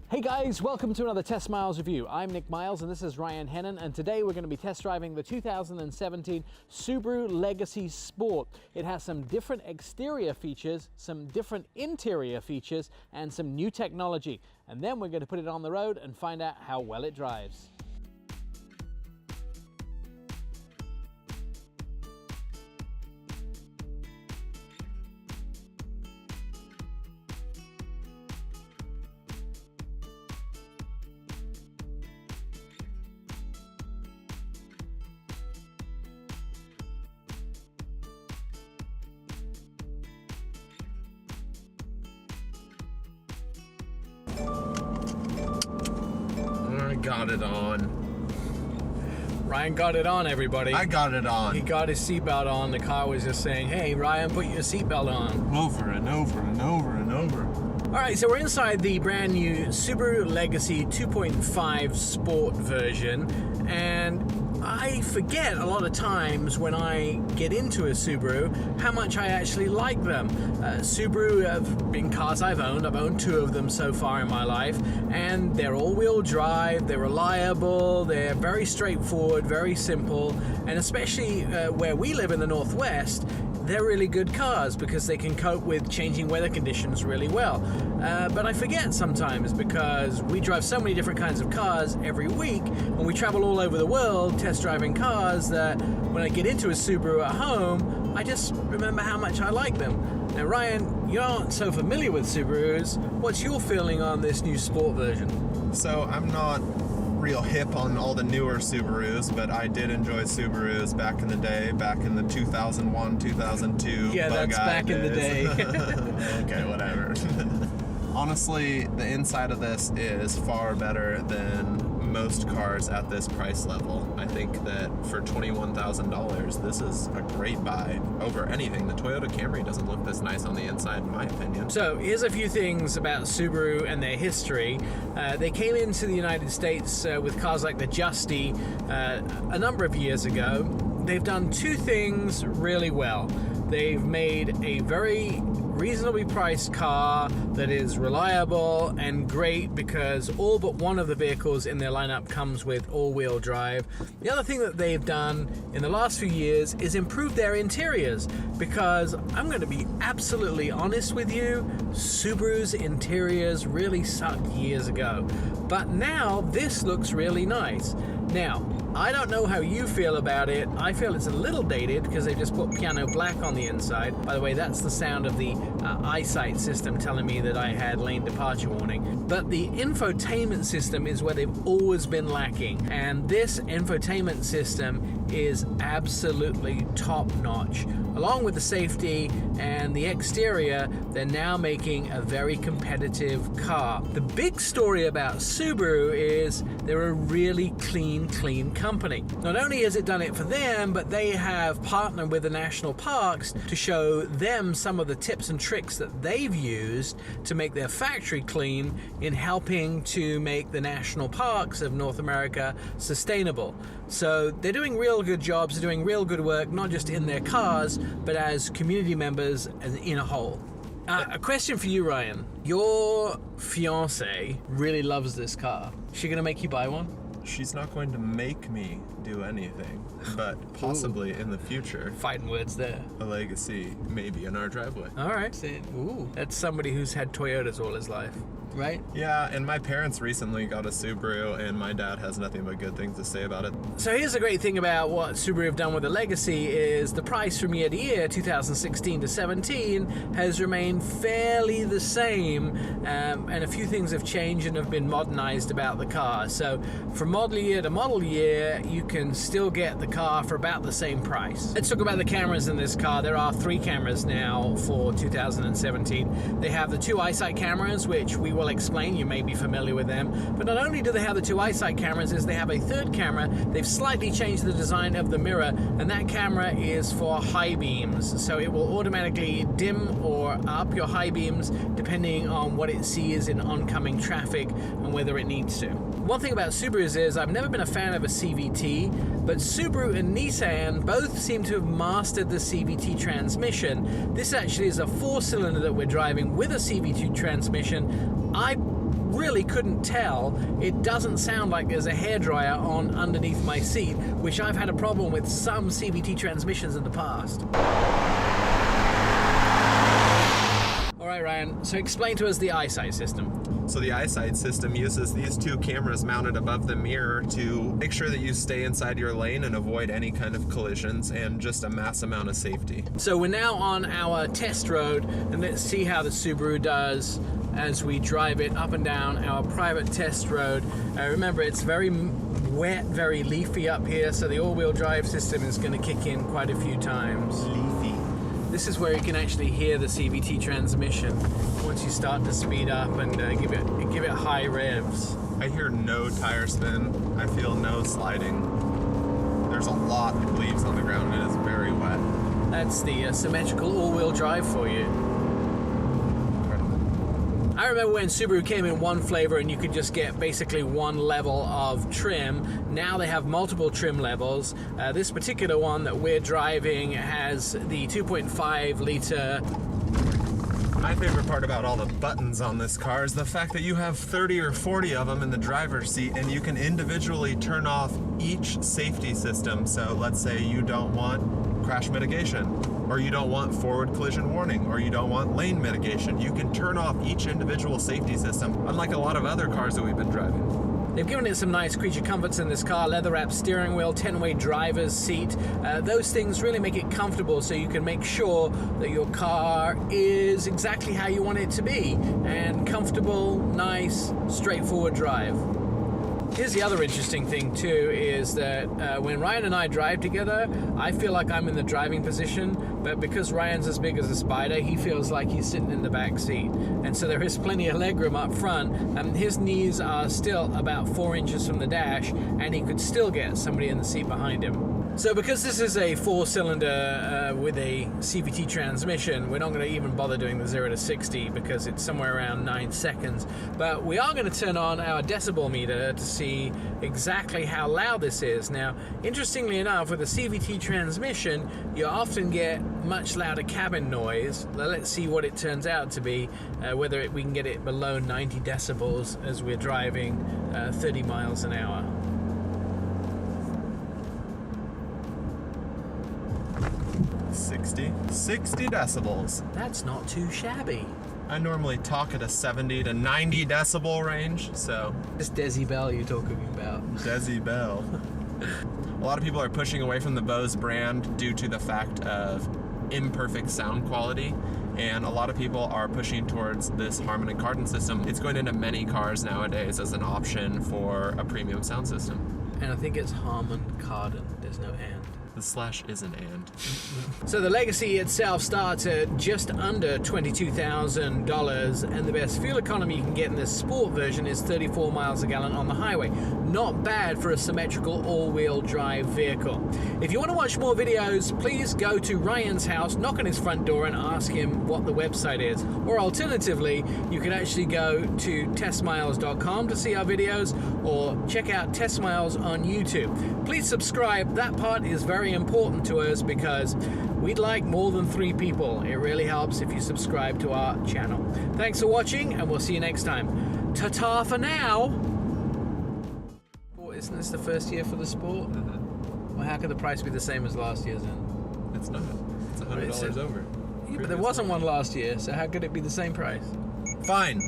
Hey guys, welcome to another Test Miles review. I'm Nik Miles and this is Ryan Hennon, and today we're going to be test driving the 2017 Subaru Legacy Sport. It has some different exterior features, some different interior features, and some new technology. And then we're going to put it on the road and find out how well it drives. Got it on. Ryan got it on, everybody. I got it on. He got his seatbelt on. The car was just saying, hey, Ryan, put your seatbelt on. Over and over and over and over. All right, so we're inside the brand new Subaru Legacy 2.5 Sport version, and I forget a lot of times when I get into a Subaru how much I actually like them. Subaru have been cars I've owned. I've owned two of them so far in my life, and they're all-wheel drive, they're reliable, they're very straightforward, very simple, and especially where we live in the Northwest, they're really good cars because they can cope with changing weather conditions really well. But I forget sometimes because we drive so many different kinds of cars every week, and we travel all over the world test driving cars, that when I get into a Subaru at home, I just remember how much I like them. Now Ryan, you aren't so familiar with Subarus. What's your feeling on this new Sport version? So I'm not real hip on all the newer Subarus, but I did enjoy Subarus back in the day, back in the 2001, 2002 Yeah, that's back in the day. Okay, whatever. Honestly, the inside of this is far better than most cars at this price level. I think that for $21,000, this is a great buy over anything. The Toyota Camry doesn't look this nice on the inside, in my opinion. So here's a few things about Subaru and their history. They came into the United States with cars like the Justy a number of years ago. They've done two things really well. They've made a very reasonably priced car that is reliable and great because all but one of the vehicles in their lineup comes with all-wheel drive. The other thing that they've done in the last few years is improve their interiors, because I'm going to be absolutely honest with you, Subaru's interiors really sucked years ago, but now this looks really nice. Now, I don't know how you feel about it. I feel it's a little dated because they just put piano black on the inside. By the way, that's the sound of the eyesight system telling me that I had lane departure warning. But the infotainment system is where they've always been lacking. And this infotainment system is absolutely top-notch. Along with the safety and the exterior, they're now making a very competitive car. The big story about Subaru is they're a really clean company. Not only has it done it for them, but they have partnered with the national parks to show them some of the tips and tricks that they've used to make their factory clean in helping to make the national parks of North America sustainable. So they're doing real good jobs, they're doing real good work, not just in their cars, but as community members in a whole. A question for you, Ryan. Your fiance really loves this car. Is she gonna make you buy one? She's not going to make me do anything, but possibly in the future. Fighting words there. A Legacy maybe in our driveway. All right. Ooh, that's somebody who's had Toyotas all his life, right? Yeah, and my parents recently got a Subaru, and my dad has nothing but good things to say about it. So here's the great thing about what Subaru have done with the Legacy is the price from year to year, 2016 to 17, has remained fairly the same, and a few things have changed and have been modernized about the car. So from model year to model year, you can still get the car for about the same price. Let's talk about the cameras in this car. There are 3 cameras now for 2017. They have the 2 eyesight cameras, which we will explain. You may be familiar with them. But not only do they have the 2 eyesight cameras, is they have a 3rd camera. They've slightly changed the design of the mirror, and that camera is for high beams. So it will automatically dim or up your high beams depending on what it sees in oncoming traffic and whether it needs to. One thing about Subarus is I've never been a fan of a CVT, but Subaru and Nissan both seem to have mastered the CVT transmission. This actually is a 4-cylinder that we're driving with a CVT transmission, I really couldn't tell. It doesn't sound like there's a hairdryer on underneath my seat, which I've had a problem with some CVT transmissions in the past. All right, Ryan, so explain to us the eyesight system. So the eyesight system uses these two cameras mounted above the mirror to make sure that you stay inside your lane and avoid any kind of collisions and just a mass amount of safety. So we're now on our test road, and let's see how the Subaru does as we drive it up and down our private test road. Remember, it's very wet, very leafy up here, so the all-wheel drive system is going to kick in quite a few times. Leafy. This is where you can actually hear the CVT transmission once you start to speed up and give it high revs. I hear no tire spin. I feel no sliding. There's a lot of leaves on the ground. It is very wet. That's the symmetrical all-wheel drive for you. I remember when Subaru came in one flavor and you could just get basically one level of trim. Now they have multiple trim levels. This particular one that we're driving has the 2.5 liter. My favorite part about all the buttons on this car is the fact that you have 30 or 40 of them in the driver's seat, and you can individually turn off each safety system. So let's say you don't want crash mitigation, or you don't want forward collision warning, or you don't want lane mitigation. You can turn off each individual safety system, unlike a lot of other cars that we've been driving. They've given it some nice creature comforts in this car. Leather-wrapped steering wheel, 10-way driver's seat. Those things really make it comfortable, so you can make sure that your car is exactly how you want it to be. And comfortable, nice, straightforward drive. Here's the other interesting thing too, is that when Ryan and I drive together, I feel like I'm in the driving position, but because Ryan's as big as a spider, he feels like he's sitting in the back seat. And so there is plenty of legroom up front, and his knees are still about 4 inches from the dash, and he could still get somebody in the seat behind him. So because this is a 4-cylinder with a CVT transmission, we're not going to even bother doing the 0 to 60 because it's somewhere around 9 seconds. But we are going to turn on our decibel meter to see exactly how loud this is. Now, interestingly enough, with a CVT transmission, you often get much louder cabin noise. Let's see what it turns out to be, whether we can get it below 90 decibels as we're driving 30 miles an hour. 60 decibels. That's not too shabby. I normally talk at a 70 to 90 decibel range, so. This decibel you're talking about. Decibel. A lot of people are pushing away from the Bose brand due to the fact of imperfect sound quality, and a lot of people are pushing towards this Harman and Kardon system. It's going into many cars nowadays as an option for a premium sound system. And I think it's Harman Kardon. There's no and. The slash is an and. So the Legacy itself starts at just under $22,000, and the best fuel economy you can get in this sport version is 34 miles a gallon on the highway. Not bad for a symmetrical all-wheel drive vehicle. If you want to watch more videos, please go to Ryan's house, knock on his front door and ask him what the website is. Or alternatively, you can actually go to testmiles.com to see our videos, or check out Test Miles on YouTube. Please subscribe. That part is very important to us because we'd like more than 3 people. It really helps if you subscribe to our channel. Thanks for watching, and we'll see you next time. Ta-ta for now! Well, isn't this the first year for the Sport? Well, how could the price be the same as last year's then? It's not. It's $100 over. Yeah, but there wasn't one last year, so how could it be the same price? Fine.